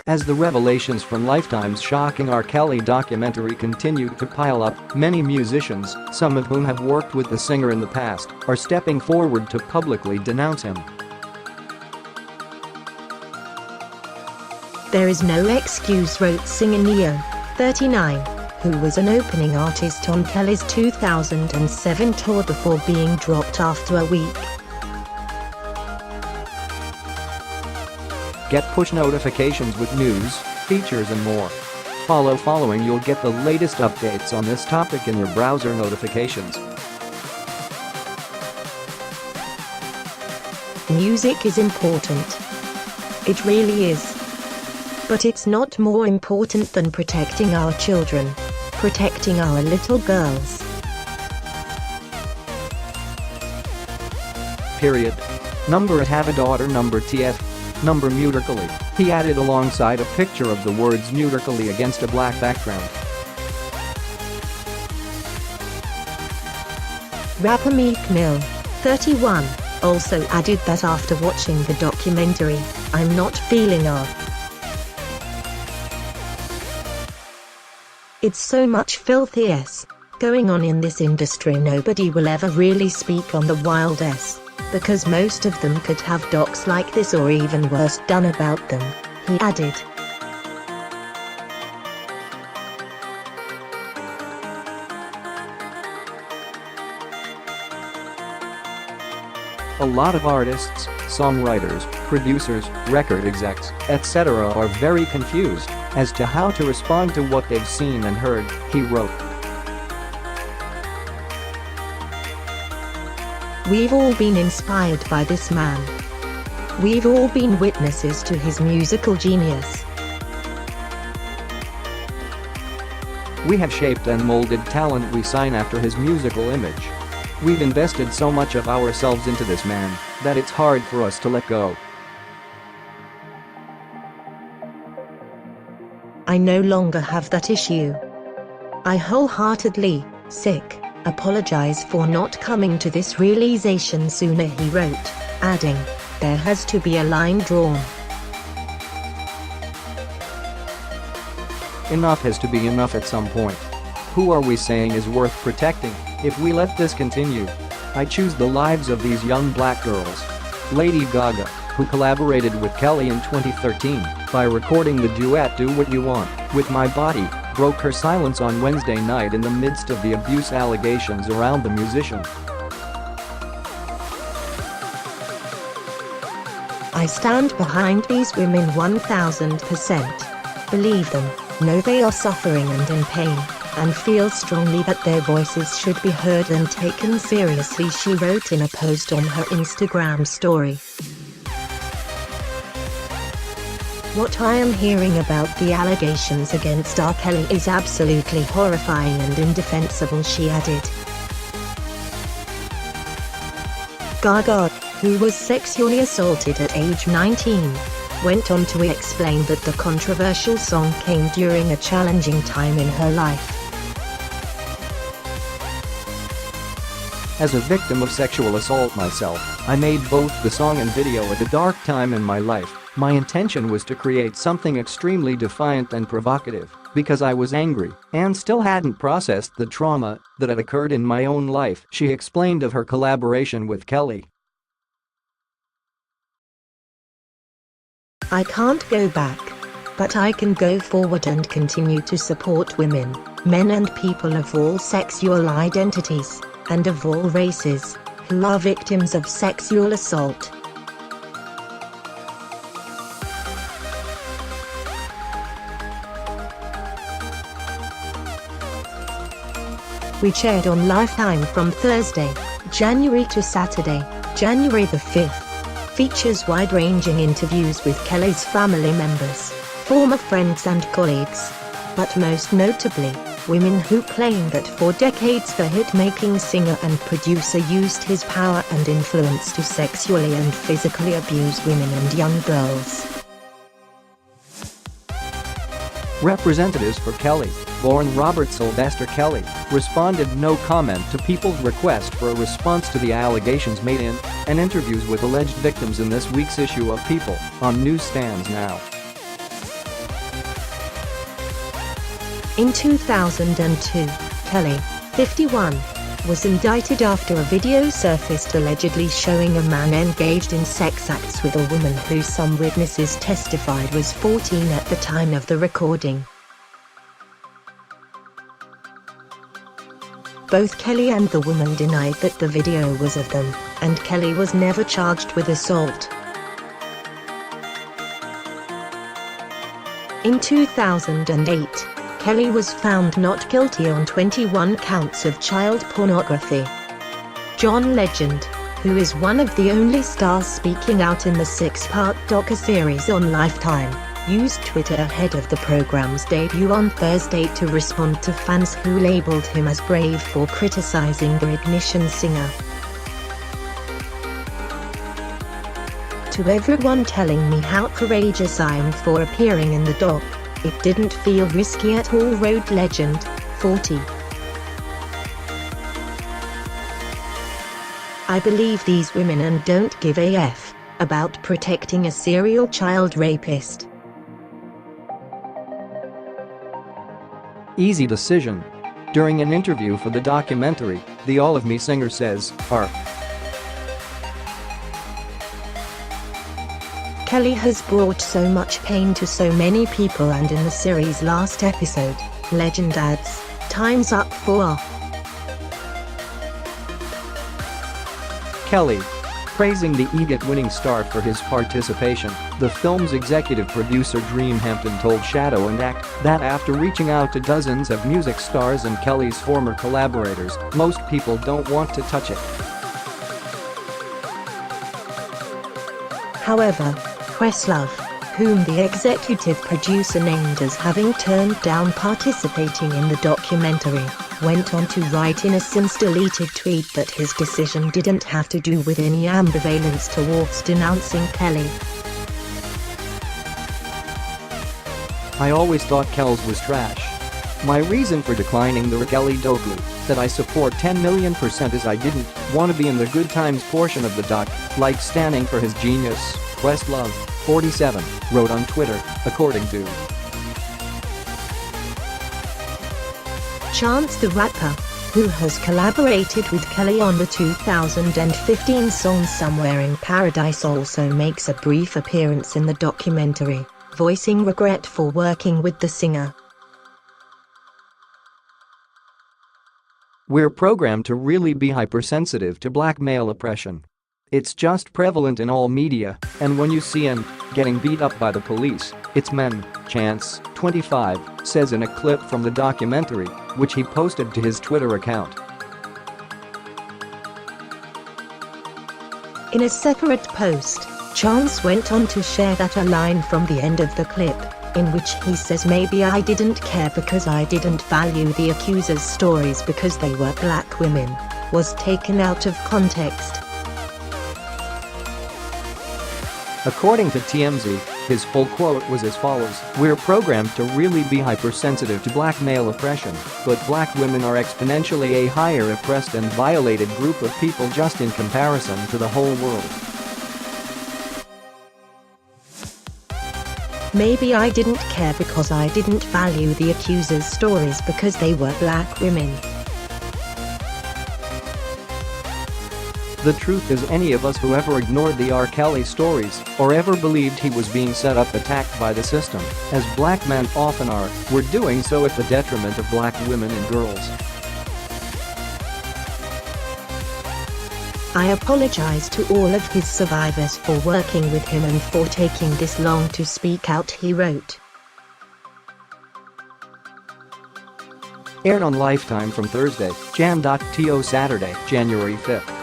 As the revelations from Lifetime's shocking R. Kelly documentary continue to pile up, many musicians, some of whom have worked with the singer in the past, are stepping forward to publicly denounce him. "There is no excuse," wrote singer Neo, 39, who was an opening artist on Kelly's 2007 tour before being dropped after a week. Get push notifications with news, features and more. Following you'll get the latest updates on this topic in your browser notifications. Music is important. It really is. But it's not more important than protecting our children. Protecting our little girls. Period. Number have a daughter number TF. Number Mutercally, he added alongside a picture of the words Mutercally against a black background. Rapper Meek Mill, 31, also added that after watching the documentary, "I'm not feeling R. It's so much filthiness going on in this industry. Nobody will ever really speak on the wild S. Because most of them could have docs like this or even worse done about them," he added. A lot of artists, songwriters, producers, record execs, etc. are very confused as to how to respond to what they've seen and heard, he wrote. "We've all been inspired by this man. We've all been witnesses to his musical genius. We have shaped and molded talent we sign after his musical image. We've invested so much of ourselves into this man that it's hard for us to let go. I no longer have that issue. I wholeheartedly, apologize for not coming to this realization sooner," he wrote, adding, "There has to be a line drawn. Enough has to be enough at some point. Who are we saying is worth protecting if we let this continue? I choose the lives of these young black girls." Lady Gaga, who collaborated with Kelly in 2013 by recording the duet "Do What You Want" with My Body, broke her silence on Wednesday night in the midst of the abuse allegations around the musician. "I stand behind these women 1000%. Believe them, know they are suffering and in pain, and feel strongly that their voices should be heard and taken seriously," she wrote in a post on her Instagram story. "What I am hearing about the allegations against R. Kelly is absolutely horrifying and indefensible," she added. Gaga, who was sexually assaulted at age 19, went on to explain that the controversial song came during a challenging time in her life. "As a victim of sexual assault myself, I made both the song and video at a dark time in my life. My intention was to create something extremely defiant and provocative, because I was angry and still hadn't processed the trauma that had occurred in my own life," she explained of her collaboration with Kelly. "I can't go back. But I can go forward and continue to support women, men and people of all sexual identities, and of all races, who are victims of sexual assault." We shared on Lifetime from Thursday, January to Saturday, January the 5th. Features wide-ranging interviews with Kelly's family members, former friends and colleagues. But most notably, women who claim that for decades the hit-making singer and producer used his power and influence to sexually and physically abuse women and young girls. Representatives for Kelly, born Robert Sylvester Kelly, responded no comment to People's request for a response to the allegations made in and interviews with alleged victims in this week's issue of People, on newsstands now. In 2002, Kelly, 51, was indicted after a video surfaced allegedly showing a man engaged in sex acts with a woman who some witnesses testified was 14 at the time of the recording. Both Kelly and the woman denied that the video was of them, and Kelly was never charged with assault. In 2008, Kelly was found not guilty on 21 counts of child pornography. John Legend, who is one of the only stars speaking out in the 6-part docuseries on Lifetime, used Twitter ahead of the program's debut on Thursday to respond to fans who labeled him as brave for criticizing the Ignition singer. To everyone telling me how courageous I am for appearing in the doc, it didn't feel risky at all, wrote Legend, 40. I believe these women and don't give a F about protecting a serial child rapist. Easy decision. During an interview for the documentary, the All of Me singer says, Kelly has brought so much pain to so many people, and in the series' last episode, Legend adds, "Time's up for Kelly. Praising the EGOT-winning star for his participation, the film's executive producer Dream Hampton told Shadow and Act that after reaching out to dozens of music stars and Kelly's former collaborators, most people don't want to touch it. However, Questlove, whom the executive producer named as having turned down participating in the documentary, went on to write in a since-deleted tweet that his decision didn't have to do with any ambivalence towards denouncing Kelly. I always thought Kells was trash. My reason for declining the Kelly docu that I support 10 million % is I didn't want to be in the good times portion of the doc, like standing for his genius, Questlove, 47, wrote on Twitter, according to Chance the Rapper, who has collaborated with Kelly on the 2015 song Somewhere in Paradise, also makes a brief appearance in the documentary, voicing regret for working with the singer. We're programmed to really be hypersensitive to black male oppression. It's just prevalent in all media, and when you see him getting beat up by the police, it's men, Chance, 25, says in a clip from the documentary, which he posted to his Twitter account. In a separate post, Chance went on to share that a line from the end of the clip, in which he says maybe I didn't care because I didn't value the accuser's stories because they were black women, was taken out of context. According to TMZ, his full quote was as follows: "We're programmed to really be hypersensitive to black male oppression, but black women are exponentially a higher oppressed and violated group of people just in comparison to the whole world. Maybe I didn't care because I didn't value the accuser's stories because they were black women." The truth is, any of us who ever ignored the R. Kelly stories or ever believed he was being set up attacked by the system, as black men often are, were doing so at the detriment of black women and girls. I apologize to all of his survivors for working with him and for taking this long to speak out, he wrote. Aired on Lifetime from Thursday, Jan.to Saturday, January 5th.